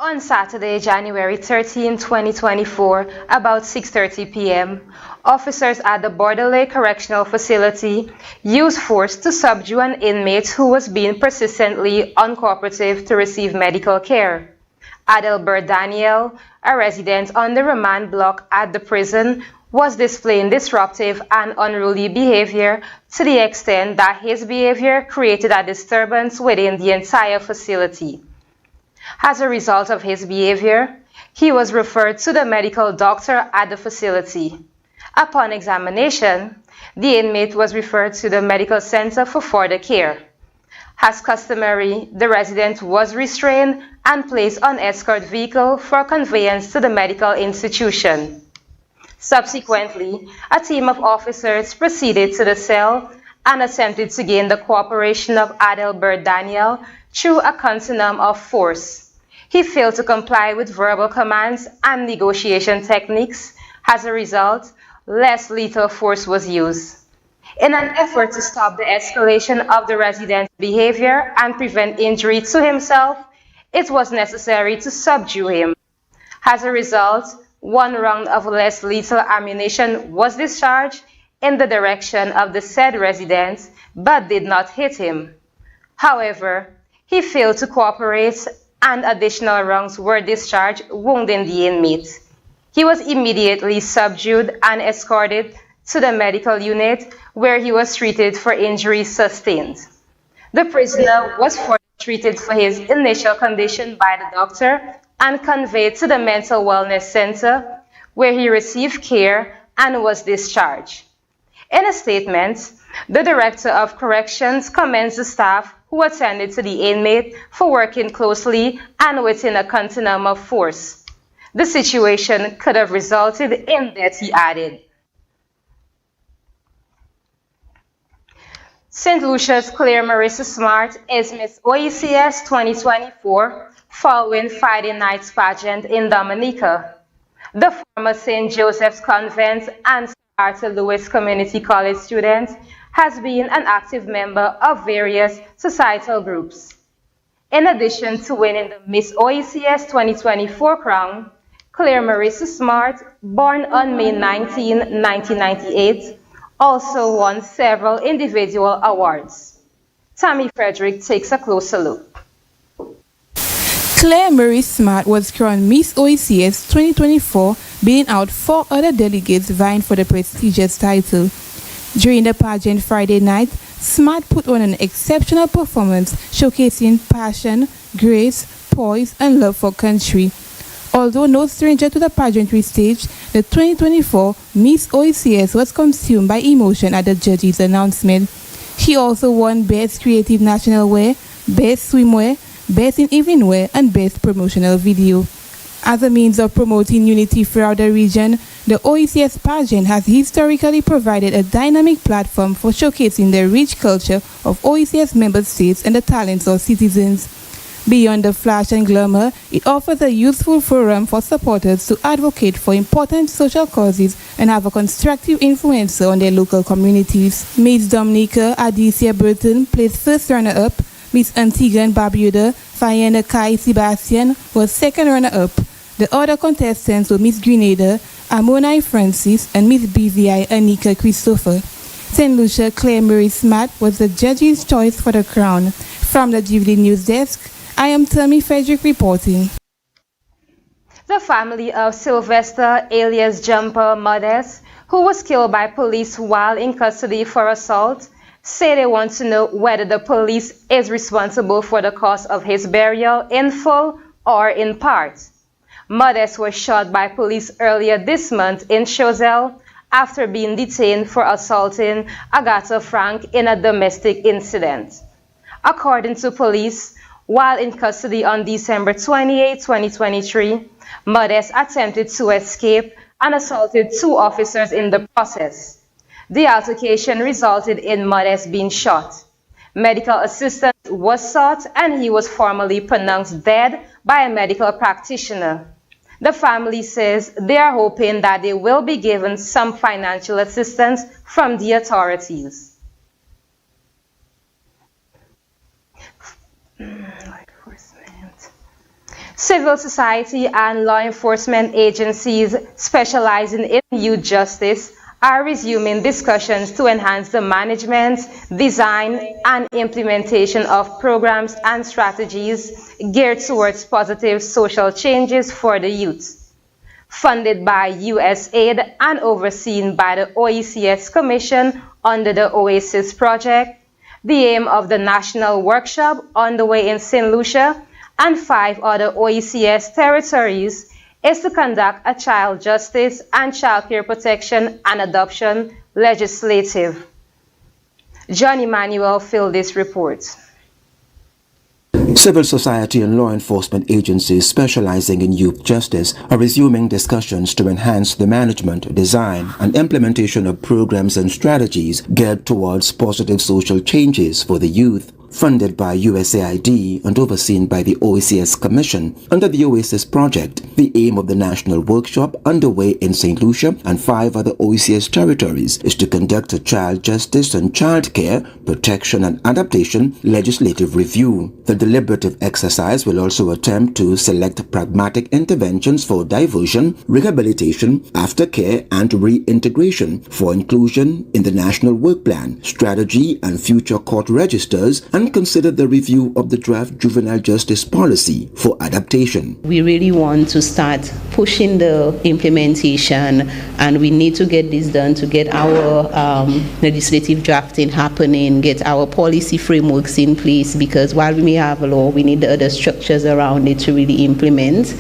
On Saturday, January 13, 2024, about 6:30 p.m., officers at the Bordelais Correctional Facility used force to subdue an inmate who was being persistently uncooperative to receive medical care. Adelbert Daniel, a resident on the remand block at the prison, was displaying disruptive and unruly behavior to the extent that his behavior created a disturbance within the entire facility. As a result of his behavior, he was referred to the medical doctor at the facility. Upon examination, the inmate was referred to the medical center for further care. As customary, the resident was restrained and placed on escort vehicle for conveyance to the medical institution. Subsequently, a team of officers proceeded to the cell and attempted to gain the cooperation of Adelbert Daniel through a continuum of force. He failed to comply with verbal commands and negotiation techniques. As a result, less lethal force was used. In an effort to stop the escalation of the resident's behavior and prevent injury to himself, it was necessary to subdue him. As a result, one round of less lethal ammunition was discharged in the direction of the said resident, but did not hit him. However, he failed to cooperate and additional rounds were discharged, wounding the inmate. He was immediately subdued and escorted to the medical unit where he was treated for injuries sustained. The prisoner was further treated for his initial condition by the doctor and conveyed to the mental wellness center where he received care and was discharged. In a statement, the Director of Corrections commends the staff who attended to the inmate for working closely and within a continuum of force. The situation could have resulted in death, he added. St. Lucia's Claire Marissa Smart is Miss OECS 2024 following Friday night's pageant in Dominica. The former St. Joseph's Convent and Sir Arthur Lewis Community College student has been an active member of various societal groups. In addition to winning the Miss OECS 2024 crown, Claire Marissa Smart, born on May 19, 1998, also won several individual awards. Tammy Frederick takes a closer look. Claire Marie Smart was crowned Miss OECS 2024, beating out 4 other delegates vying for the prestigious title. During the pageant Friday night, Smart put on an exceptional performance showcasing passion, grace, poise, and love for country. Although no stranger to the pageantry stage, the 2024 Miss OECS was consumed by emotion at the judges' announcement. She also won Best Creative National Wear, Best Swimwear, Best in Evening Wear, and Best Promotional Video. As a means of promoting unity throughout the region, the OECS pageant has historically provided a dynamic platform for showcasing the rich culture of OECS member states and the talents of citizens. Beyond the flash and glamour, it offers a useful forum for supporters to advocate for important social causes and have a constructive influence on their local communities. Miss Dominica Adicia Burton placed first runner-up. Miss Antigua and Barbuda Fayena Kai Sebastian was second runner-up. The other contestants were Miss Grenada, Amonai Francis, and Miss BVI Anika Christopher. St. Lucia Claire Marie Smart was the judge's choice for the crown. From the Gvd News Desk, I am Tammy Frederick reporting. The family of Sylvester alias Jumper Modest, who was killed by police while in custody for assault, say they want to know whether the police is responsible for the cost of his burial in full or in part. Modest was shot by police earlier this month in Choiseul after being detained for assaulting Agatha Frank in a domestic incident. According to police, while in custody on December 28, 2023, Modest attempted to escape and assaulted 2 officers in the process. The altercation resulted in Modest being shot. Medical assistance was sought and he was formally pronounced dead by a medical practitioner. The family says they are hoping that they will be given some financial assistance from the authorities. Civil society and law enforcement agencies specializing in youth justice are resuming discussions to enhance the management, design, and implementation of programs and strategies geared towards positive social changes for the youth. Funded by US aid and overseen by the OECS Commission under the OECS project, the aim of the national workshop underway in St. Lucia and 5 other OECS territories is to conduct a child justice and child care protection and adoption legislative. John Emmanuel filled this report. Civil society and law enforcement agencies specializing in youth justice are resuming discussions to enhance the management, design, and implementation of programs and strategies geared towards positive social changes for the youth. Funded by USAID and overseen by the OECS Commission under the OECS project, the aim of the national workshop underway in St. Lucia and 5 other OECS territories is to conduct a child justice and child care, protection and adaptation legislative review. The deliberative exercise will also attempt to select pragmatic interventions for diversion, rehabilitation, aftercare and reintegration for inclusion in the national work plan, strategy and future court registers, and consider the review of the draft juvenile justice policy for adaptation. We really want to start pushing the implementation, and we need to get this done to get our legislative drafting happening, get our policy frameworks in place, because while we may have a law, we need the other structures around it to really implement.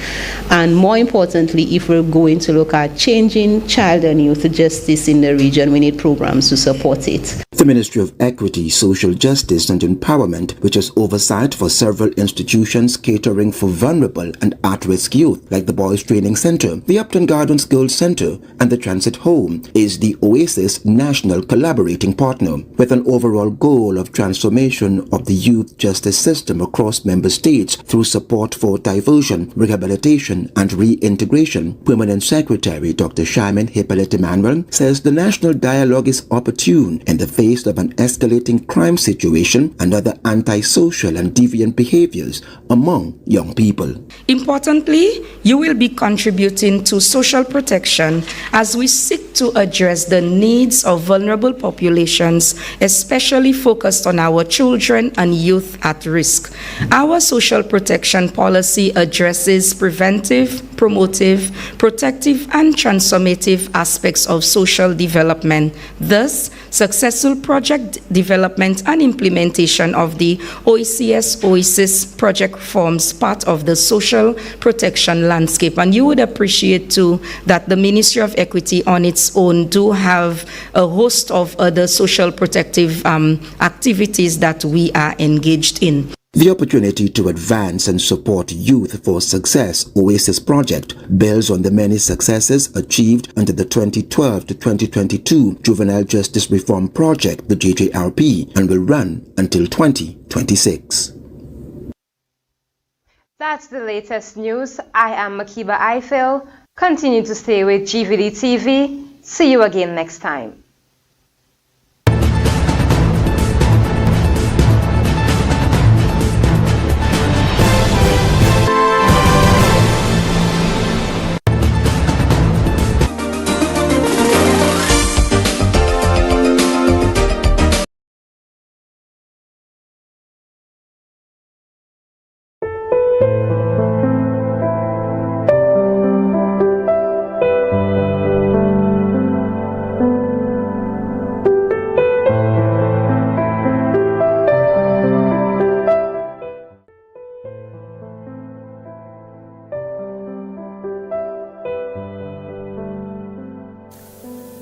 And more importantly, if we're going to look at changing child and youth justice in the region, we need programs to support it. The Ministry of Equity, Social Justice and Empowerment, which has oversight for several institutions catering for vulnerable and at-risk youth, like the Boys Training Center, the Upton Gardens Girls Center, and the Transit Home, is the OECS national collaborating partner, with an overall goal of transformation of the youth justice system across member states through support for diversion, rehabilitation, and reintegration. Permanent Secretary Dr. Shaiman Hippolyte Emmanuel says the national dialogue is opportune in the face of an escalating crime situation and other antisocial and deviant behaviors among young people. Importantly, you will be contributing to social protection as we seek to address the needs of vulnerable populations, especially focused on our children and youth at risk. Our social protection policy addresses preventive, promotive, protective, and transformative aspects of social development. Thus, successful project development and implementation of the OECS project forms part of the social protection landscape. And you would appreciate too that the Ministry of Equity on its own do have a host of other social protective activities that we are engaged in. The opportunity to advance and support Youth for Success OECS project builds on the many successes achieved under the 2012 to 2022 Juvenile Justice Reform Project, the JJRP, and will run until 2026. That's the latest news. I am Makiba Eiffel. Continue to stay with Gvd TV. See you again next time.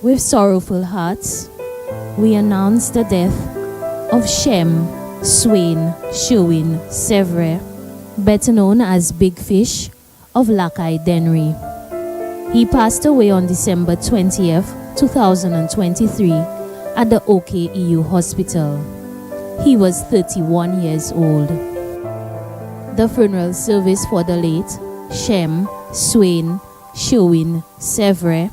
With sorrowful hearts, we announce the death of Shem Swain Sherwin Sevre, better known as Big Fish of Lakai Dennery. He passed away on December 20th, 2023 at the OKEU Hospital. He was 31 years old. The funeral service for the late Shem Swain Sherwin Sevre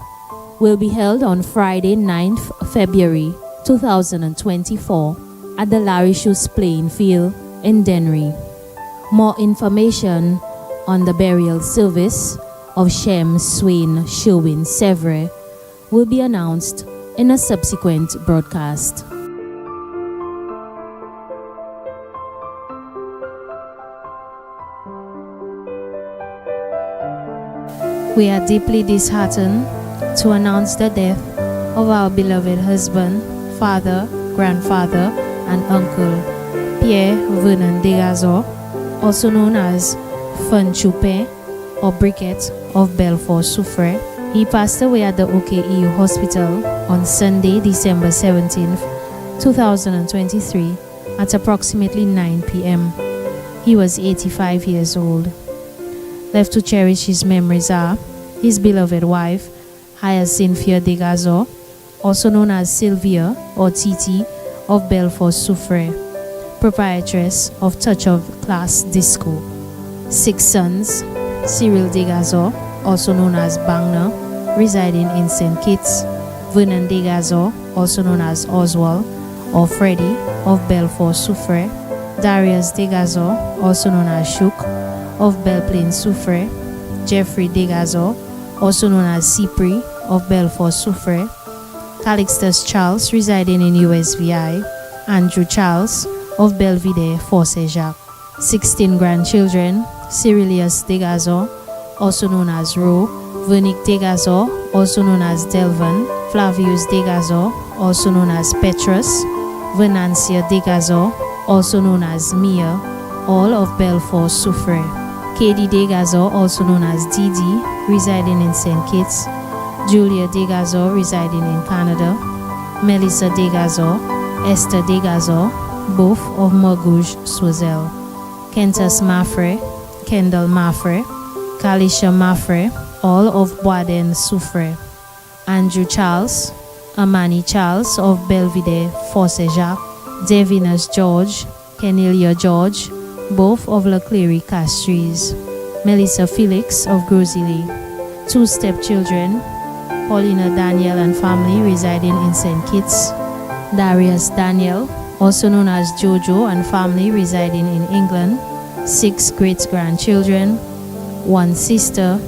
will be held on Friday, 9th February 2024 at the Larry Shoes playing field in Dennery. More information on the burial service of Shem Swain Sherwin Sevre will be announced in a subsequent broadcast. We are deeply disheartened to announce the death of our beloved husband, father, grandfather, and uncle, Pierre Vernon Degazo, also known as Fun Chupin or Briquette of Belfort Soufre. He passed away at the OKEU Hospital on Sunday, December 17th, 2023 at approximately 9 p.m. He was 85 years old. Left to cherish his memories are his beloved wife, Hyacinthia Degazo, also known as Sylvia or Titi of Belfort Soufre, proprietress of Touch of Class Disco. 6 sons, Cyril Degazo, also known as Bangna, residing in St. Kitts, Vernon Degazo, also known as Oswald or Freddy of Belfort Soufre, Darius Degazo, also known as Shook of Belle Plaine Soufre, Jeffrey Degazo, also known as Cipri of Belfort Soufre, Calixtus Charles, residing in USVI, Andrew Charles of Belvedere, Fort-Saint-Jacques. 16 grandchildren, Cyrilius Degazo, also known as Ro, Vernick Degazo, also known as Delvan, Flavius Degazo, also known as Petrus, Venancia Degazo, also known as Mia, all of Belfort Soufre. Katie Degazo, also known as Didi, residing in St. Kitts, Julia Degazo, residing in Canada, Melissa Degazo, Esther Degazo, both of Margouge Soisel, Kentus Maffre, Kendall Maffre, Kalisha Maffre, all of Boisden Soufre, Andrew Charles, Amani Charles of Belvedere, Fort-Saint-Jacques, Devinus George, Kenelia George, both of La Clery Castries, Melissa Felix of Grosily. 2 stepchildren, Paulina Daniel and family residing in St. Kitts, Darius Daniel, also known as Jojo and family residing in England. 6 great-grandchildren, 1 sister,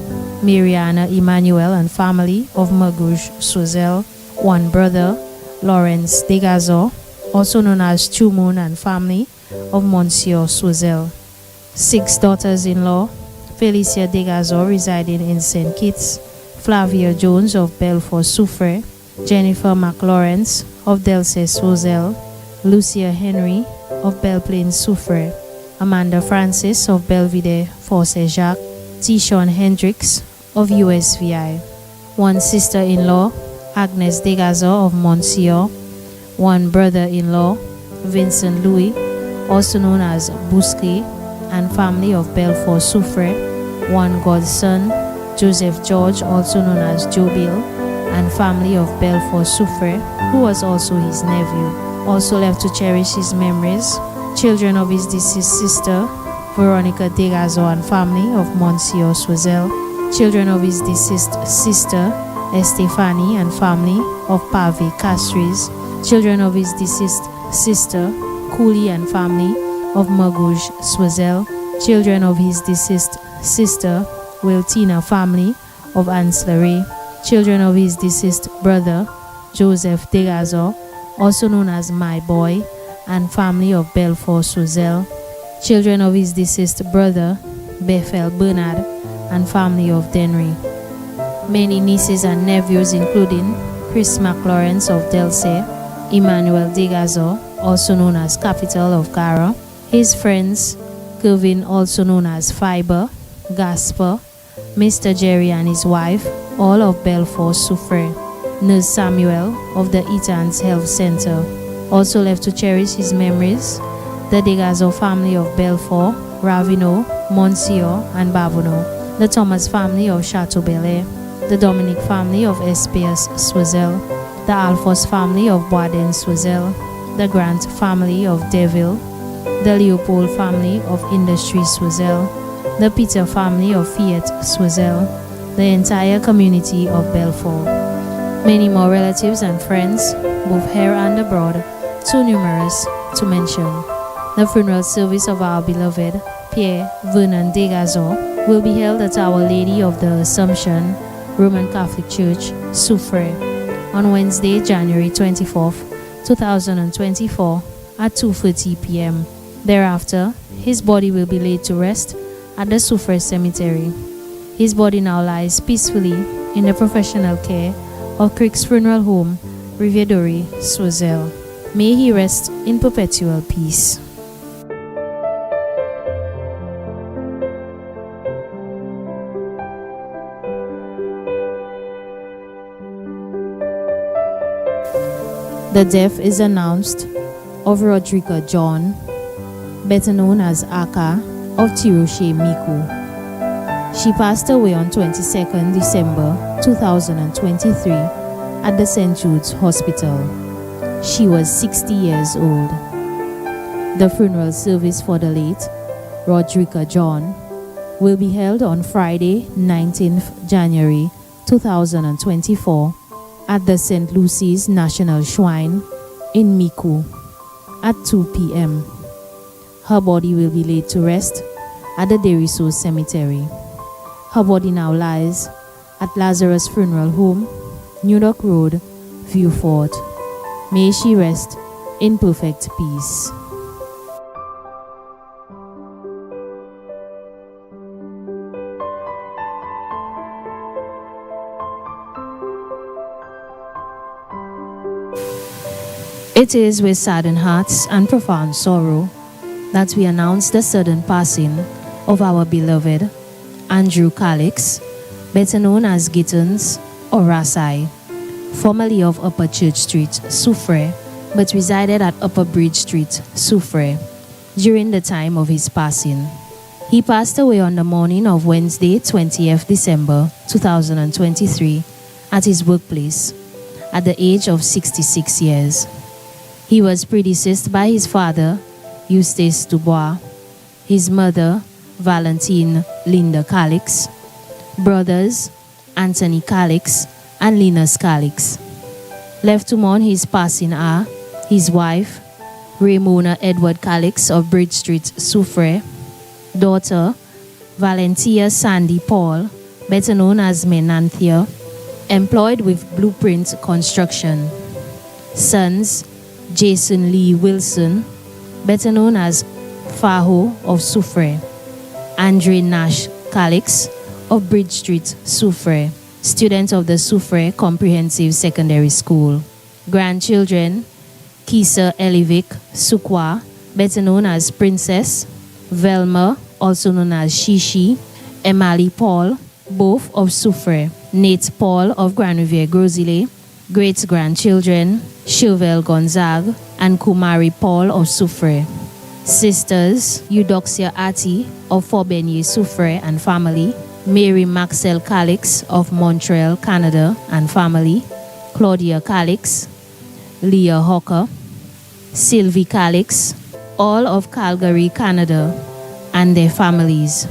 Mariana Emmanuel and family of Margouge Soisel, 1 brother, Lawrence Degazo, also known as Chumon and family of Monsieur Soisel. 6 daughters-in-law, Felicia Degazo residing in St. Kitts, Flavia Jones of Belfort Soufre, Jennifer McLawrence of Delse Soisel, Lucia Henry of Belle Plaine Soufre, Amanda Francis of Belvedere, Fort-Saint-Jacques, Tishon Hendricks of USVI. 1 sister-in-law, Agnes Degazo of Monsieur, 1 brother-in-law, Vincent Louis, also known as Bousquet, and family of Belfort Soufre, 1 godson, Joseph George, also known as Jobil, and family of Belfort Soufre, who was also his nephew. Also left to cherish his memories, children of his deceased sister, Veronica Degazo and family of Monsieur Soisel, children of his deceased sister, Estefani and family of Pave Castries, children of his deceased sister, Cooley and family of Margouge Soisel, children of his deceased sister, Wiltina family of Ancillary, children of his deceased brother, Joseph Degazo, also known as My Boy, and family of Belfort Soisel, children of his deceased brother, Bethel Bernard, and family of Denry. Many nieces and nephews including Chris McLawrence of Delse, Emmanuel Degazo, also known as Capital of Cara, his friends, Kevin, also known as Fiber, Gasper, Mr. Jerry and his wife, all of Belfort Soufre, Nurse Samuel of the Eaton's Health Center. Also left to cherish his memories, the Degazo family of Belfort, Ravino, Monsieur, and Babono, the Thomas family of Chateau Belair, the Dominic family of Espias Soisel, the Alphonse family of Boisden Soisel, the Grant family of Deville, the Leopold family of Industry Soisel, the Peter family of Fiat Soisel, the entire community of Belfort. Many more relatives and friends, both here and abroad, too numerous to mention. The funeral service of our beloved Pierre Vernon Degazo will be held at Our Lady of the Assumption, Roman Catholic Church, Soufrière, on Wednesday, January 24th, 2024 at 2:30 p.m. Thereafter, his body will be laid to rest at the Soufrière Cemetery. His body now lies peacefully in the professional care of Crick's Funeral Home, Rivière-Dorée, Soisel. May he rest in perpetual peace. The death is announced of Rodriguez Da Jan, better known as Aka, of Tiroche, Miku. She passed away on 22nd December 2023 at the St. Jude's Hospital. She was 60 years old. The funeral service for the late Rodriguez Da Jan will be held on Friday, 19th January 2024 at the St. Lucy's National Shrine in Miku at 2 p.m. Her body will be laid to rest at the Deriso Cemetery. Her body now lies at Lazarus Funeral Home, New Dock Road, Vieux-Fort. May she rest in perfect peace. It is with saddened hearts and profound sorrow that we announce the sudden passing of our beloved Andrew Calix, better known as Gittins or Rasai, formerly of Upper Church Street, Soufrière, but resided at Upper Bridge Street, Soufrière, during the time of his passing. He passed away on the morning of Wednesday, 20th December 2023, at his workplace, at the age of 66 years. He was predeceased by his father, Eustace Dubois, his mother, Valentine Linda Calix, brothers, Anthony Calix and Linus Calix. Left to mourn his passing are his wife, Ramona Edward Calix of Bridge Street, Soufrière, daughter, Valentia Sandy Paul, better known as Menanthea, employed with Blueprint Construction. Sons, Jason Lee Wilson, better known as Faho of Soufrière, Andre Nash Calix of Bridge Street, Soufrière, student of the Soufrière Comprehensive Secondary School. Grandchildren, Kisa Elivic Sukwa, better known as Princess, Velma, also known as Shishi, Emily Paul, both of Soufrière, Nate Paul of Grand Rivière Grosile, great-grandchildren, Chauvel Gonzague and Kumari Paul of Soufrière. Sisters, Eudoxia Ati of Fort-Benye, Soufrière and family, Mary Maxwell Calix of Montreal, Canada and family, Claudia Calix, Leah Hawker, Sylvie Calix, all of Calgary, Canada and their families,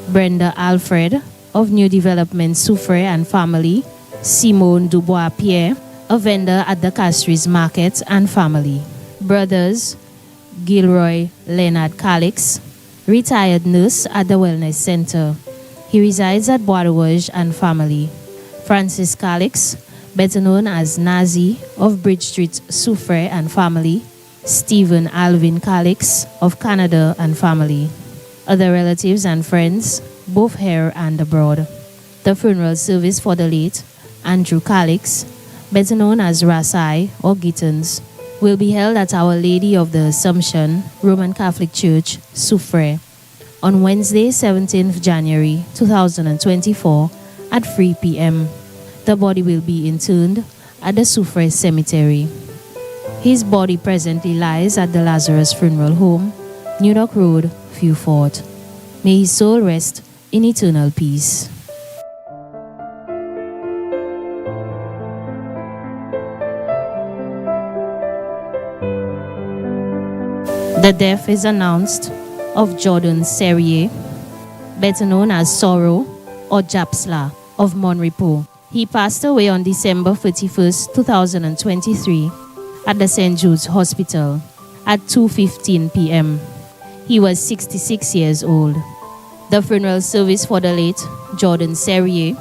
Brenda Alfred of New Development, Soufrière and family, Simone Dubois-Pierre, a vendor at the Castries Market and family. Brothers, Gilroy Leonard Calix, retired nurse at the Wellness Center. He resides at Bois de Rouge and family. Francis Calix, better known as Nazi of Bridge Street, Soufrière and family. Stephen Alvin Calix of Canada and family. Other relatives and friends, both here and abroad. The funeral service for the late Andrew Calix, better known as Rasai or Gittins, will be held at Our Lady of the Assumption, Roman Catholic Church, Soufrière, on Wednesday, 17th January 2024 at 3 p.m. The body will be interred at the Soufrière Cemetery. His body presently lies at the Lazarus Funeral Home, New Dock Road, Vieux-Fort. May his soul rest in eternal peace. The death is announced of Jordan Serrier, better known as Sorrow or Japsla of Monrepo. He passed away on December 31st, 2023 at the St. Jude's Hospital at 2:15 p.m. He was 66 years old. The funeral service for the late Jordan Serrier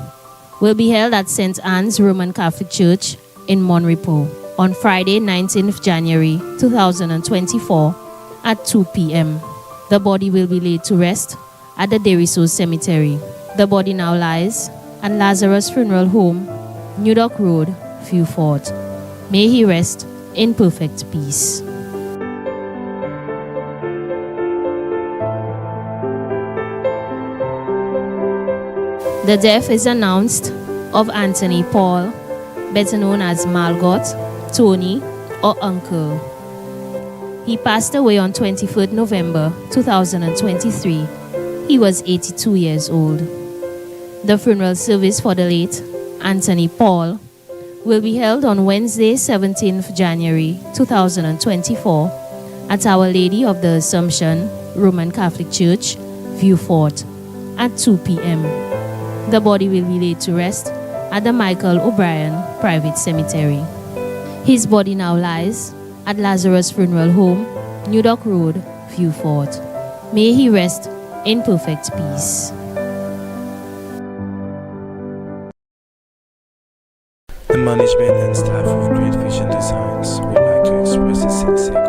will be held at St. Anne's Roman Catholic Church in Monrepo on Friday, 19th January 2024 at 2 p.m. The body will be laid to rest at the Deriso Cemetery. The body now lies at Lazarus Funeral Home, New Dock Road, Vieux Fort. May he rest in perfect peace. The death is announced of Anthony Paul, better known as Margot, Tony, or Uncle. He passed away on 23rd November 2023. He was 82 years old. The funeral service for the late Anthony Paul will be held on Wednesday, 17th January 2024 at Our Lady of the Assumption Roman Catholic Church, Vieux Fort, at 2 p.m. The body will be laid to rest at the Michael O'Brien Private Cemetery. His body now lies at Lazarus Funeral Home, New Dock Road, Vieux Fort. May he rest in perfect peace. The management and staff of Great Vision Designs would like to express a sincere